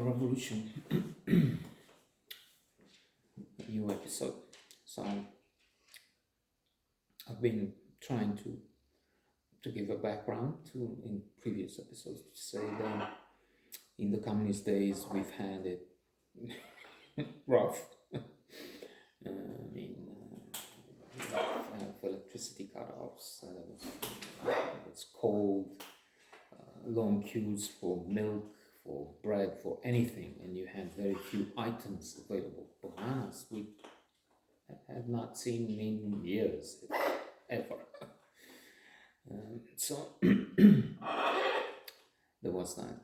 the revolution. A new episode. So I've been trying to give a background to in previous episodes to say that in the communist days we've had it rough. Have electricity cut-offs. It's cold. Long queues for milk, for bread, for anything, and you had very few items available. Bananas we have not seen in years, ever. So there was that.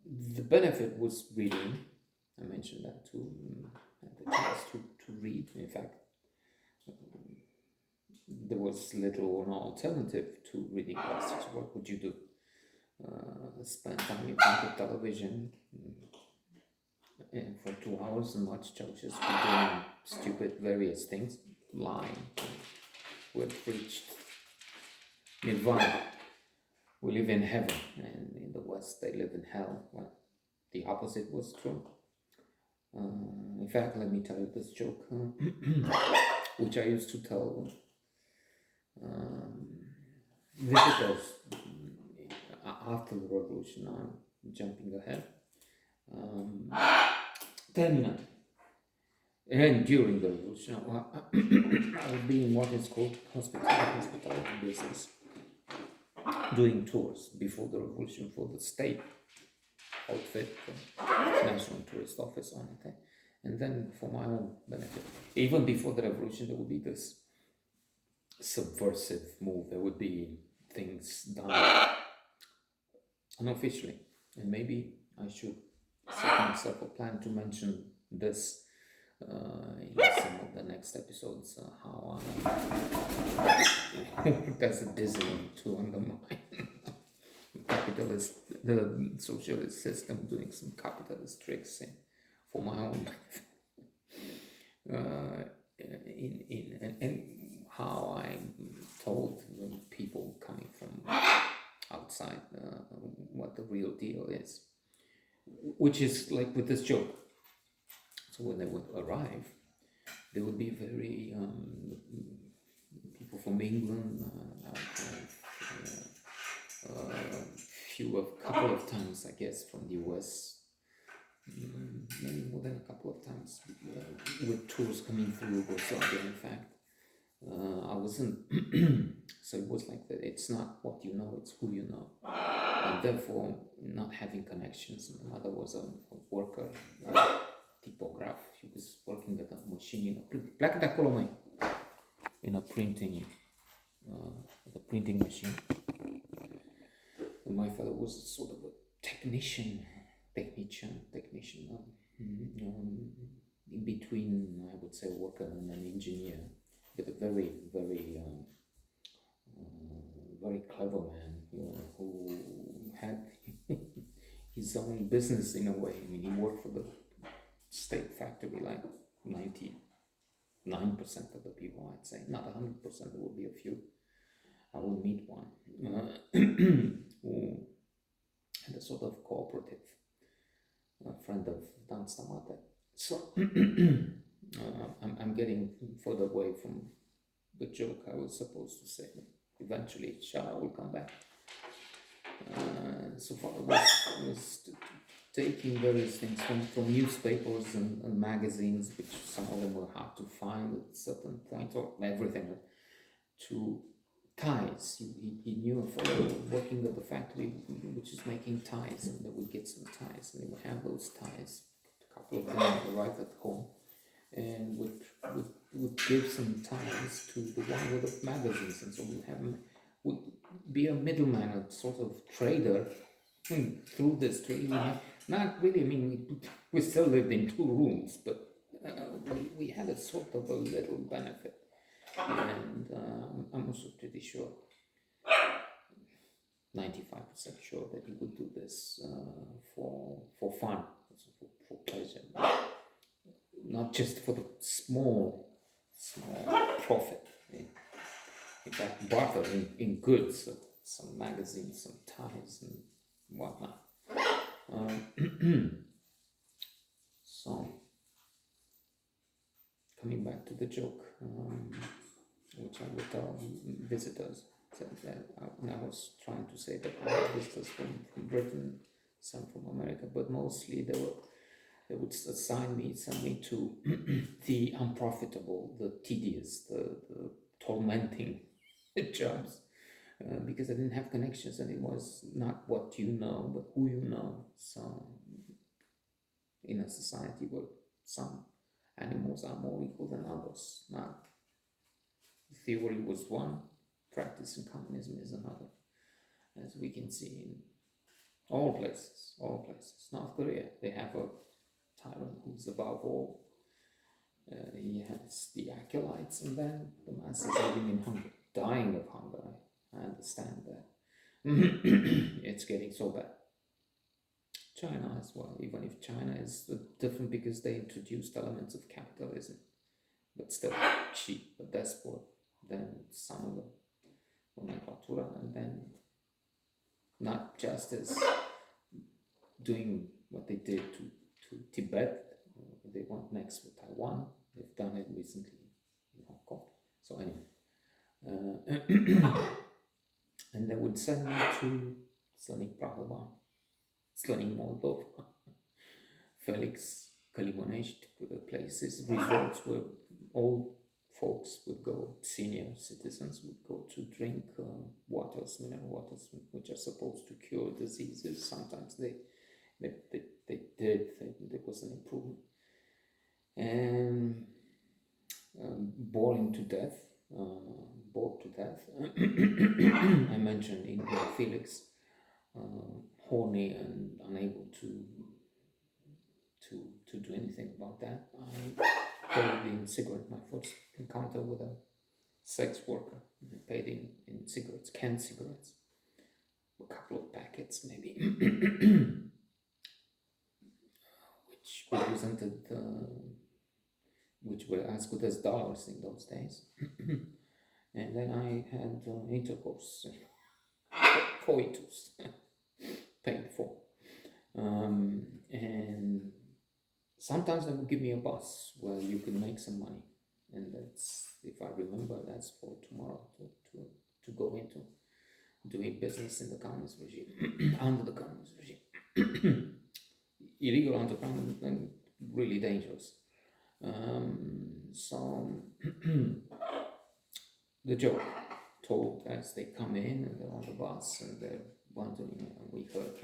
The benefit was reading. I mentioned that too. Had the chance to read. In fact, there was little or no alternative to reading classics. What would you do? Spend time in front of television for 2 hours and watch Ceausescu doing stupid various things, lying. We're preached nirvana. We live in heaven, and in the West they live in hell. Well, the opposite was true. In fact, let me tell you this joke, which I used to tell visitors after the revolution. I'm jumping ahead. Then, and during the revolution, I would be in what is called hospitality business, doing tours before the revolution for the state outfit, the National Tourist Office on it, and then for my own benefit. Even before the revolution, there would be this subversive move. There would be things done unofficially, and maybe I should set myself a plan to mention this in some of the next episodes. How that's a dizzying to undermine the socialist system, doing some capitalist tricks for my own benefit. And how I told people coming from outside what the real deal is, which is like with this joke. So when they would arrive, they would be very people from England. A couple of times, I guess, from the US, maybe more than a couple of times, with tours coming through Yugoslavia. In fact, I wasn't. So it was like that. It's not what you know; it's who you know, and therefore, not having connections. My mother was a worker, typograph. She was working at a machine in a printing machine. And my father was sort of a technician, in between, I would say, a worker and an engineer, but a very, very, very clever man, who had his own business in a way. I mean, he worked for the state factory like 99% of the people, I'd say. Not 100%, there will be a few. I will meet one who had a sort of cooperative, friend of Dan Stamate. So I'm getting further away from the joke I was supposed to say. Eventually, Shah will come back. So far, I was taking various things from newspapers and magazines, which some of them were hard to find at a certain point, or everything, to ties. He knew a fellow working at the factory which is making ties, and they would get some ties, and they would have those ties, a couple of them arrive at home, and would give some ties to the one with the magazines, and so would be a middleman, a sort of trader through this trade. Not really, I mean, we still lived in 2 rooms, but we had a sort of a little benefit. And I'm also pretty sure, 95% sure, that he would do this for fun, for pleasure, not just for the small profit. In fact, barter in goods, some magazines, some ties, and whatnot. So, coming back to the joke, which I would tell visitors, that I was trying to say that I had visitors from Britain, some from America, but mostly they would send me to the unprofitable, the tedious, the tormenting jobs, because I didn't have connections, and it was not what you know, but who you know. So, in a society where some animals are more equal than others, not theory was one, practice in communism is another, as we can see in all places, all places. North Korea, they have a tyrant who's above all. He has the acolytes, and then the masses living in hunger, dying of hunger. I understand that. It's getting so bad. China as well, even if China is different because they introduced elements of capitalism, but still cheap, but desperate. Then some of the nomenclatura, and then not just as doing what they did to Tibet, they want next with Taiwan. They've done it recently in Hong Kong. So anyway, and they would send me to Slanik Prahalvan, Slanik Moldova, Felix, Kalimonech, places, resorts where old folks would go, senior citizens would go to drink waters, mineral waters, which are supposed to cure diseases. Sometimes they did, there was an improvement. And bored to death. I mentioned in Felix, horny and unable to do anything about that. I paid in cigarette, my first encounter with a sex worker. I paid in cigarettes, canned cigarettes, a couple of packets maybe, which represented, which were as good as dollars in those days. And then I had intercourse, coitus, paid for. And sometimes they would give me a bus where you could make some money. And that's, if I remember, that's for tomorrow to go into doing business in the communist regime, under the communist regime. Illegal underground and really dangerous. So the joke told as they come in and they're on the bus and they're wondering, we heard,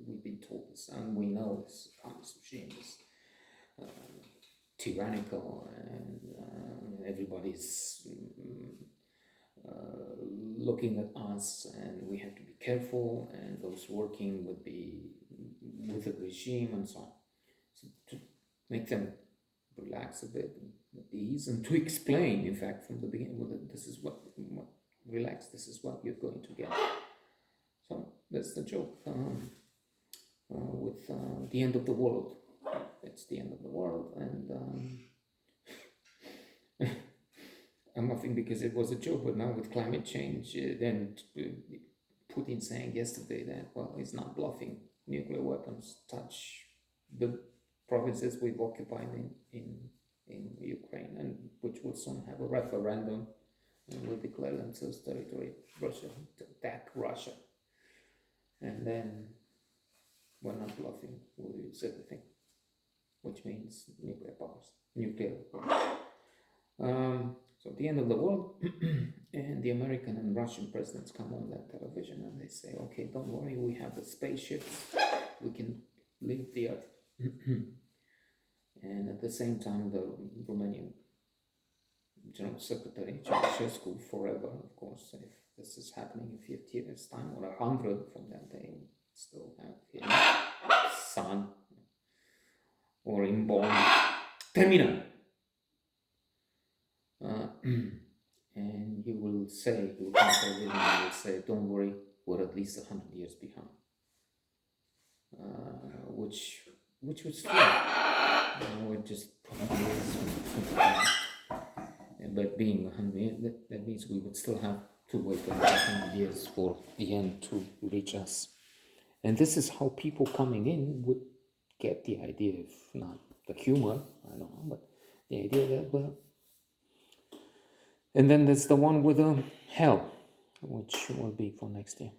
we've been told this, and we know this communist regime is tyrannical, and everybody's looking at us, and we have to be careful, and those working would be with the regime and so on. So to make them relax a bit, at ease, and to explain, in fact, from the beginning, well, this is what relax, this is what you're going to get. So that's the joke with the end of the world. It's the end of the world, and I'm laughing because it was a joke, but now with climate change, then Putin saying yesterday that, well, he's not bluffing. Nuclear weapons touch the provinces we've occupied in Ukraine, and which will soon have a referendum and will declare themselves territory of Russia, to attack Russia. And then we're not bluffing, we'll use everything, which means nuclear powers. So at the end of the world, and the American and Russian presidents come on that television and they say, okay, don't worry, we have the spaceships, we can leave the Earth. And at the same time, the Romanian General Secretary, Ceausescu, forever, of course, if this is happening in 50 years' time, or 100 from that day, still have his son, or inborn terminal. And he will say, he will say, don't worry, we're at least 100 years behind. Which was true. We're just but being 100, that means we would still have to wait another 100 years for the end to reach us. And this is how people coming in would get the idea, if not the humor, I don't know, but the idea that, well, and then there's the one with hell, which will be for next year.